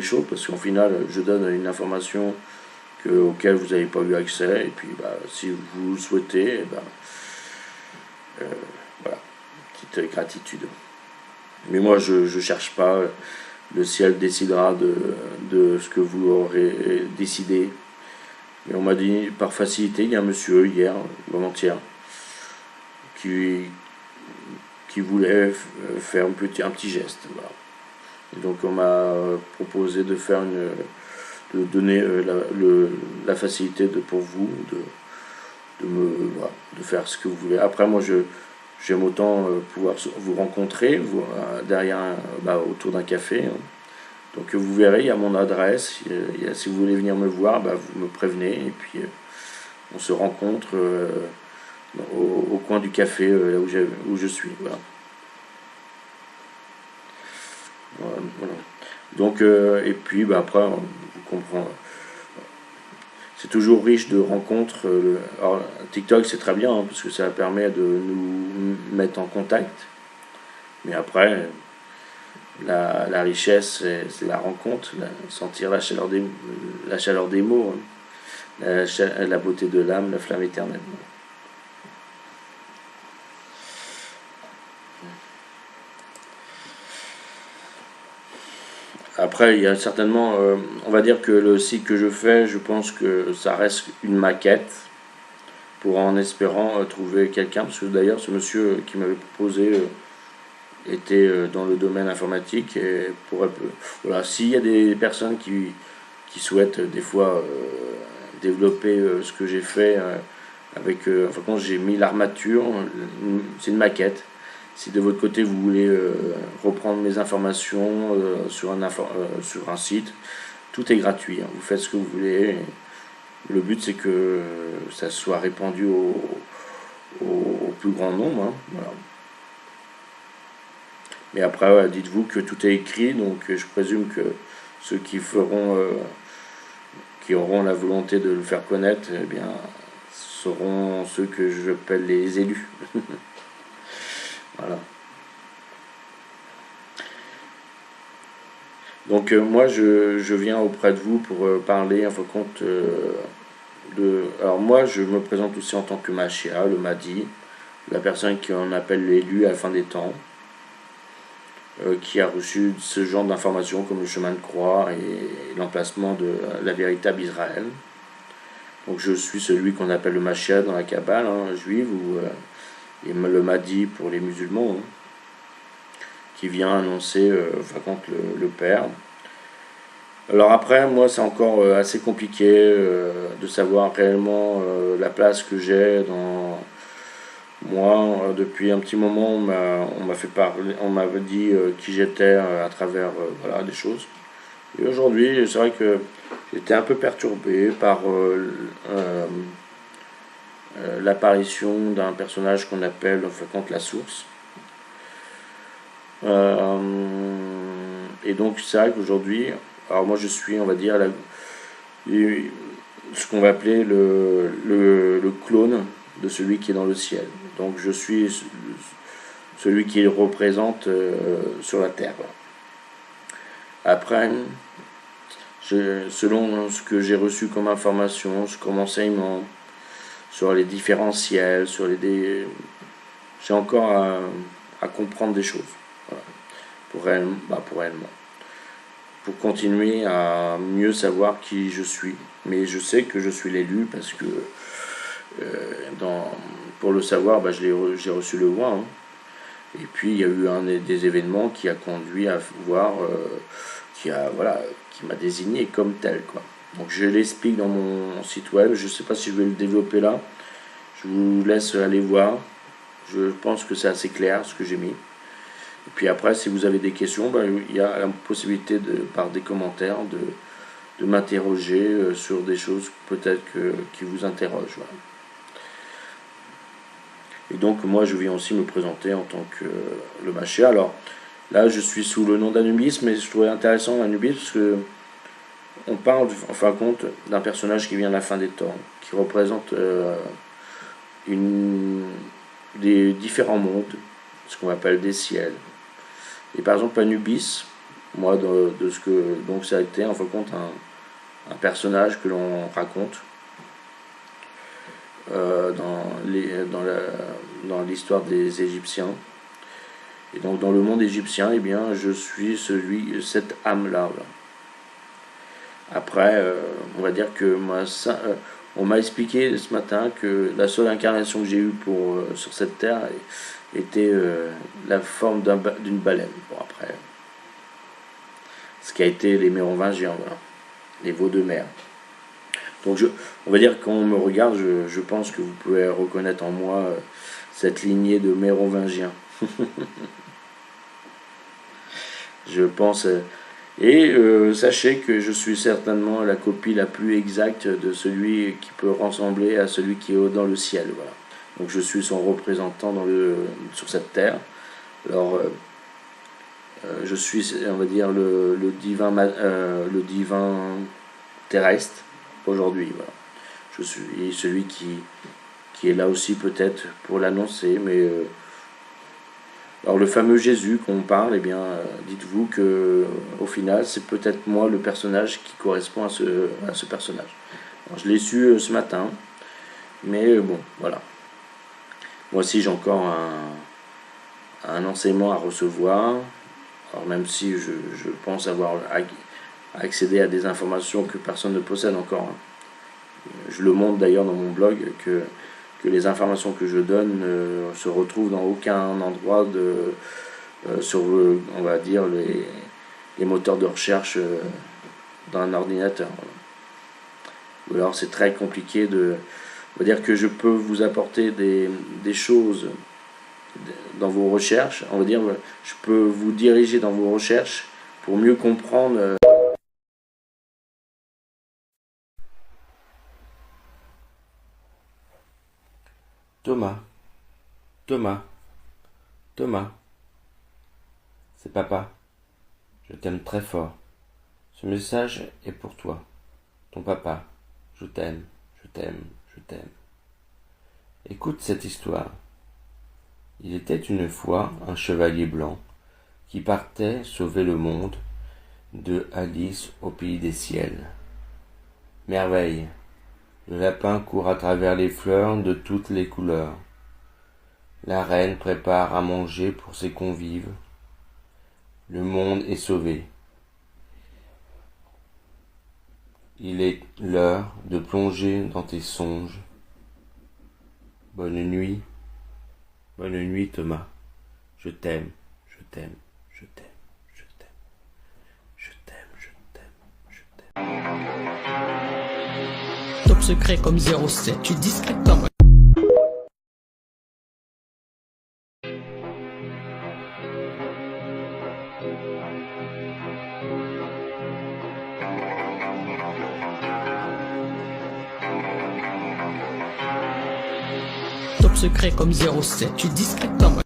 choses, parce qu'en final, je donne une information auquel vous n'avez pas eu accès, et puis si vous le souhaitez, voilà, petite gratitude. Mais moi, je ne cherche pas, le ciel décidera de ce que vous aurez décidé. Mais on m'a dit, par facilité, il y a un monsieur hier, ou avant-hier, qui voulait faire un petit geste. Voilà. Et donc on m'a proposé de donner la facilité pour vous de faire ce que vous voulez. Après, moi, j'aime autant pouvoir vous rencontrer autour d'un café. Hein. Donc vous verrez, il y a mon adresse. Si vous voulez venir me voir, vous me prévenez. Et puis on se rencontre au coin du café, là où je suis. Voilà. Voilà. Donc, et puis après, vous comprenez. C'est toujours riche de rencontres. Alors, TikTok, c'est très bien, hein, parce que ça permet de nous mettre en contact. Mais après, la richesse, c'est la rencontre, sentir la chaleur des mots, hein, la beauté de l'âme, la flamme éternelle. Après, il y a certainement, on va dire que le site que je fais, je pense que ça reste une maquette, en espérant trouver quelqu'un, parce que d'ailleurs ce monsieur qui m'avait proposé était dans le domaine informatique, et voilà, s'il y a des personnes qui souhaitent des fois développer ce que j'ai fait quand j'ai mis l'armature, c'est une maquette. Si de votre côté vous voulez reprendre mes informations sur un site, tout est gratuit, hein. Vous faites ce que vous voulez. Le but, c'est que ça soit répandu au plus grand nombre, hein. Voilà. Mais après, dites-vous que tout est écrit, donc je présume que ceux qui auront la volonté de le faire connaître, eh bien, seront ceux que j'appelle les élus. Voilà. Donc moi je viens auprès de vous pour parler en fin de compte alors moi je me présente aussi en tant que Machia, le Mahdi, la personne qu'on appelle l'élu à la fin des temps, qui a reçu ce genre d'informations comme le chemin de croix et l'emplacement de la véritable Israël. Donc je suis celui qu'on appelle le Machia dans la Kabbale, hein, juive, et le Mahdi pour les musulmans, hein, qui vient annoncer le Père. Alors après, moi c'est encore assez compliqué de savoir réellement la place que j'ai dans moi. Depuis un petit moment, on m'a fait parler, on m'avait dit qui j'étais à travers des choses. Et aujourd'hui, c'est vrai que j'étais un peu perturbé par l'apparition d'un personnage qu'on appelle la source. Et donc c'est vrai qu'aujourd'hui, alors moi je suis, on va dire, ce qu'on va appeler le clone de celui qui est dans le ciel. Donc je suis celui qui représente sur la terre. Après, selon ce que j'ai reçu comme information, comme enseignement, sur les différentiels, j'ai encore à comprendre des choses. Voilà. Pour continuer à mieux savoir qui je suis. Mais je sais que je suis l'élu parce que pour le savoir, j'ai reçu le roi. Hein. Et puis il y a eu des événements qui a conduit à voir, qui m'a désigné comme tel, quoi. Donc je l'explique dans mon site web. Je ne sais pas si je vais le développer là. Je vous laisse aller voir. Je pense que c'est assez clair ce que j'ai mis. Et puis après, si vous avez des questions, il y a la possibilité par des commentaires de m'interroger sur des choses peut-être qui vous interrogent. Voilà. Et donc moi je viens aussi me présenter en tant que le Machia. Alors là je suis sous le nom d'Anubis, mais je trouvais intéressant Anubis parce que on parle en fin de compte d'un personnage qui vient de la fin des temps, qui représente des différents mondes, ce qu'on appelle des ciels. Et par exemple Anubis, moi, de ce que donc ça a été en fin de compte un personnage que l'on raconte dans l'histoire des Égyptiens. Et donc dans le monde égyptien, eh bien, je suis cette âme-là. Voilà. Après, on va dire que on m'a expliqué ce matin que la seule incarnation que j'ai eue sur cette terre était la forme d'une baleine. Bon, après, ce qui a été les Mérovingiens, voilà, les veaux de mer. Donc on va dire que quand on me regarde, je pense que vous pouvez reconnaître en moi cette lignée de Mérovingiens. Je pense. Sachez que je suis certainement la copie la plus exacte de celui qui peut ressembler à celui qui est dans le ciel. Voilà. Donc je suis son représentant sur cette terre. Alors je suis, on va dire, le divin terrestre aujourd'hui. Voilà. Je suis celui qui est là aussi peut-être pour l'annoncer, mais alors le fameux Jésus qu'on parle, eh bien, dites-vous que au final, c'est peut-être moi le personnage qui correspond à ce personnage. Alors, je l'ai su ce matin, mais bon, voilà. Moi aussi, j'ai encore un enseignement à recevoir. Alors même si je pense avoir accédé à des informations que personne ne possède encore. Je le montre d'ailleurs dans mon blog que les informations que je donne ne se retrouvent dans aucun endroit sur, on va dire, les moteurs de recherche d'un ordinateur. Ou alors c'est très compliqué on va dire que je peux vous apporter des choses dans vos recherches. On va dire, je peux vous diriger dans vos recherches pour mieux comprendre. Thomas, Thomas, Thomas, c'est papa. Je t'aime très fort. Ce message est pour toi, ton papa. Je t'aime, je t'aime, je t'aime. Écoute cette histoire. Il était une fois un chevalier blanc qui partait sauver le monde de Alice au pays des ciels. Merveille! Le lapin court à travers les fleurs de toutes les couleurs. La reine prépare à manger pour ses convives. Le monde est sauvé. Il est l'heure de plonger dans tes songes. Bonne nuit Thomas. Je t'aime, je t'aime, je t'aime, je t'aime, je t'aime, je t'aime, je t'aime. Top secret comme 07, tu es discret comme... Top secret comme 07, tu es discret comme...